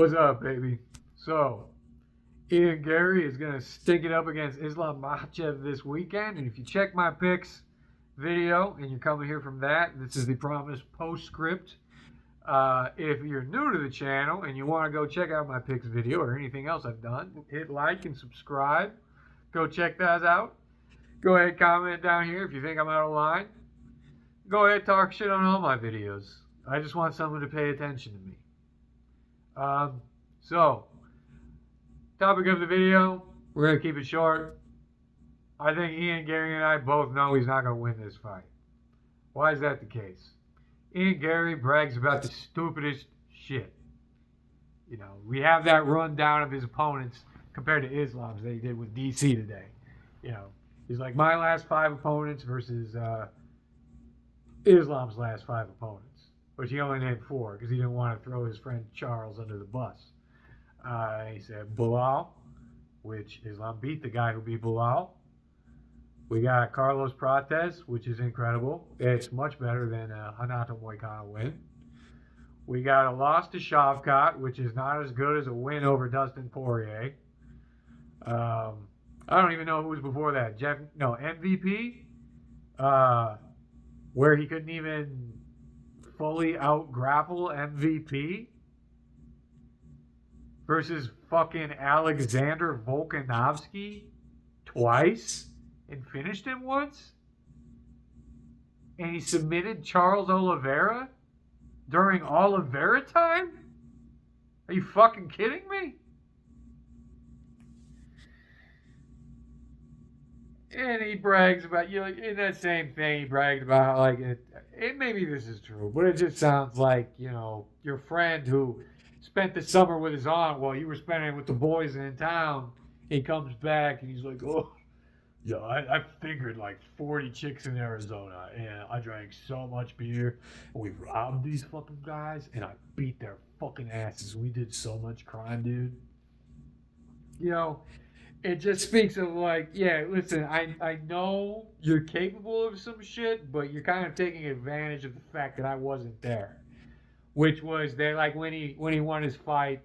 What's up, baby? So, Ian Garry is going to stick it up against Islam Makhachev this weekend. And if you check my picks video and you're coming here from that, this is the promised postscript. If you're new to the channel and you want to go check out my picks video or anything else I've done, hit like and subscribe. Go check that out. Go ahead, comment down here if you think I'm out of line. Go ahead, talk shit on all my videos. I just want someone to pay attention to me. So, topic of the video, we're going to keep it short. I think Ian, Garry, and I both know he's not going to win this fight. Why is that the case? Ian Garry brags about the stupidest shit. You know, we have that rundown of his opponents compared to Islam's that he did with DC today. You know, he's like, my last 5 opponents versus Islam's last 5 opponents. Which he only named 4 because he didn't want to throw his friend Charles under the bus. He said Bilal, which Islam beat the guy who beat Bilal. We got Carlos Prates, which is incredible. It's much better than a Renato Moicano win. We got a loss to Shavkat, which is not as good as a win over Dustin Poirier. I don't even know who was before that. MVP, where he couldn't even fully out-grapple MVP versus fucking Alexander Volkanovski twice and finished him once? And he submitted Charles Oliveira during Oliveira time? Are you fucking kidding me? And he brags about, you know, in that same thing, he bragged about, like, maybe this is true, but it just sounds like, you know, your friend who spent the summer with his aunt while you were spending it with the boys in town, he comes back and he's like, oh, yeah, I fingered like 40 chicks in Arizona, and I drank so much beer, and we robbed these fucking guys, and I beat their fucking asses. We did so much crime, dude. You know, it just speaks of like, yeah, listen, I know you're capable of some shit, but you're kind of taking advantage of the fact that I wasn't there. Which was that, like, when he won his fight,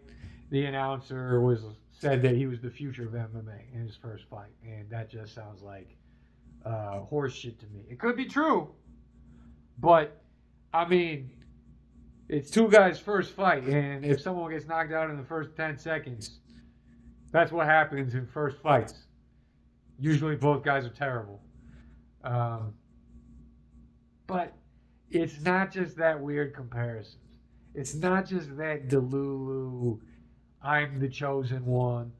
the announcer said that he was the future of MMA in his first fight, and that just sounds like horse shit to me. It could be true, but I mean, it's 2 guys' first fight, and if someone gets knocked out in the first 10 seconds, that's what happens in first fights. Usually both guys are terrible. But it's not just that weird comparison. It's not just that Delulu, I'm the chosen one.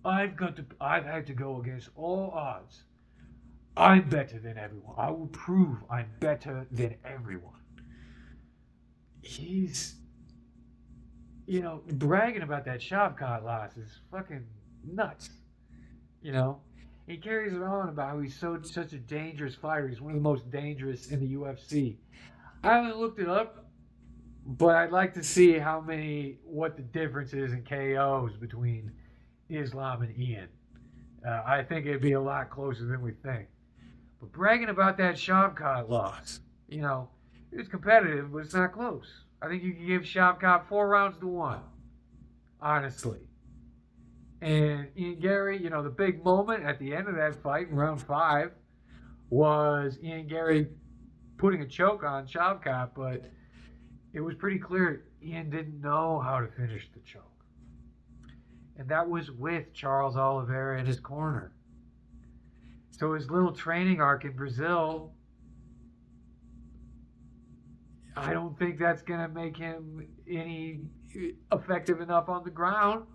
I've had to go against all odds. I'm better than everyone. I will prove I'm better than everyone. He's, you know, bragging about that Shavkat loss is fucking nuts. You know, he carries it on about how he's such a dangerous fighter. He's one of the most dangerous in the UFC. I haven't looked it up, but I'd like to see what the difference is in KOs between Islam and Ian. I think it'd be a lot closer than we think. But bragging about that Shavkat loss, you know, it was competitive, but it's not close. I think you can give Shavkat 4 rounds to 1, honestly. And Ian Garry, you know, the big moment at the end of that fight in round 5 was Ian Garry putting a choke on Shavkat, but it was pretty clear Ian didn't know how to finish the choke. And that was with Charles Oliveira in his corner. So his little training arc in Brazil, I don't think that's going to make him any effective enough on the ground.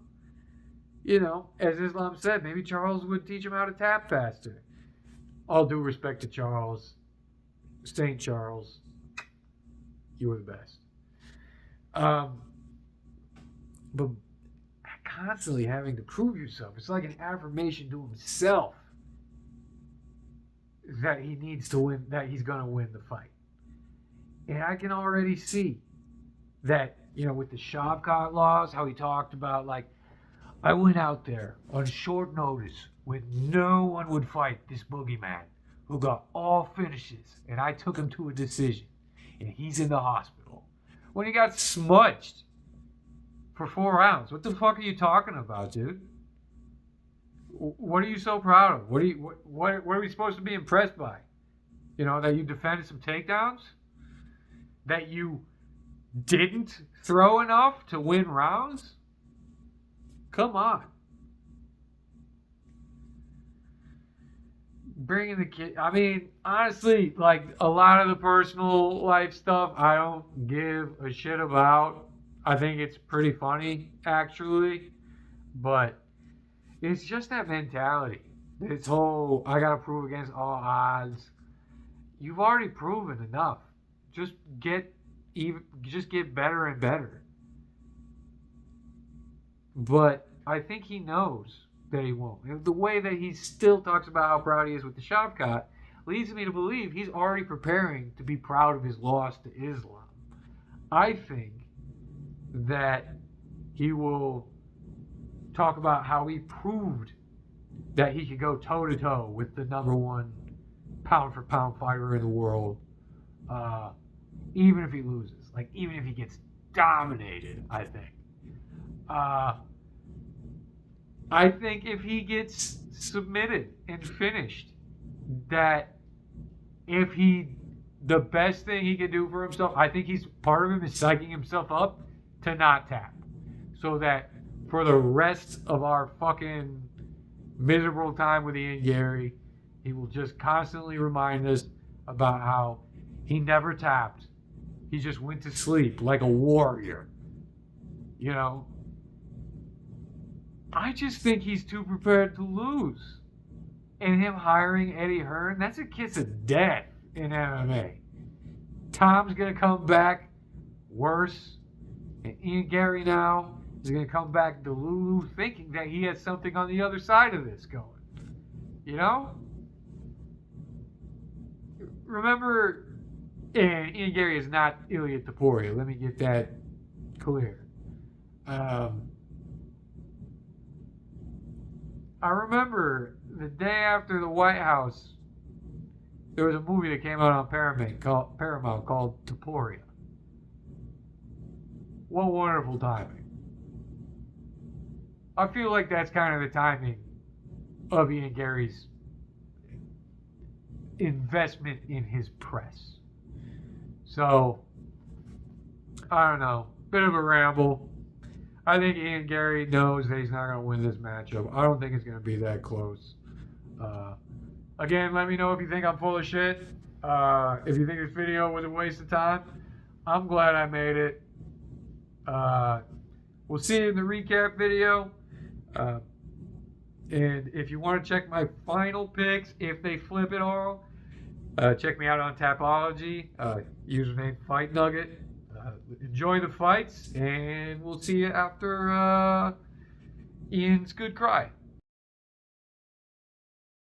You know, as Islam said, maybe Charles would teach him how to tap faster. All due respect to Charles, St. Charles, you were the best. But constantly having to prove yourself, it's like an affirmation to himself that he needs to win, that he's going to win the fight. And I can already see that, you know, with the Shavkat loss, how he talked about, like, I went out there on short notice when no one would fight this boogeyman who got all finishes, and I took him to a decision, and he's in the hospital. When he got smudged for 4 rounds. What the fuck are you talking about, dude? What are you so proud of? What are we supposed to be impressed by? You know, that you defended some takedowns? That you didn't throw enough to win rounds? Come on. Bringing the kid. I mean, honestly, like a lot of the personal life stuff, I don't give a shit about. I think it's pretty funny, actually. But it's just that mentality. This whole, I gotta prove against all odds. You've already proven enough. Just get just get better and better. But I think he knows that he won't. And the way that he still talks about how proud he is with the Shavkat leads me to believe he's already preparing to be proud of his loss to Islam. I think that he will talk about how he proved that he could go toe to toe with the number one pound for pound fighter in the world, even if he loses, like even if he gets dominated. I think if he gets submitted and finished, that if he, the best thing he can do for himself, I think he's part of him is psyching himself up to not tap, so that for the rest of our fucking miserable time with Ian Garry, he will just constantly remind us about how he never tapped. He just went to sleep like a warrior. You know? I just think he's too prepared to lose. And him hiring Eddie Hearn, that's a kiss of death in MMA. Tom's going to come back worse. And Ian Garry now is going to come back delulu, thinking that he has something on the other side of this going. You know? Remember, and Ian Garry is not Ilya Taporia. Let me get that clear. I remember the day after the White House, there was a movie that came out on Paramount called Taporia. What wonderful timing. I feel like that's kind of the timing of Ian Garry's investment in his press. So, I don't know. Bit of a ramble. I think Ian Garry knows that he's not going to win this matchup. I don't think it's going to be that close. Again, let me know if you think I'm full of shit. If you think this video was a waste of time, I'm glad I made it. We'll see you in the recap video. And if you want to check my final picks, if they flip it all, check me out on Tapology. Username Fight Nugget. Enjoy the fights, and we'll see you after Ian's good cry.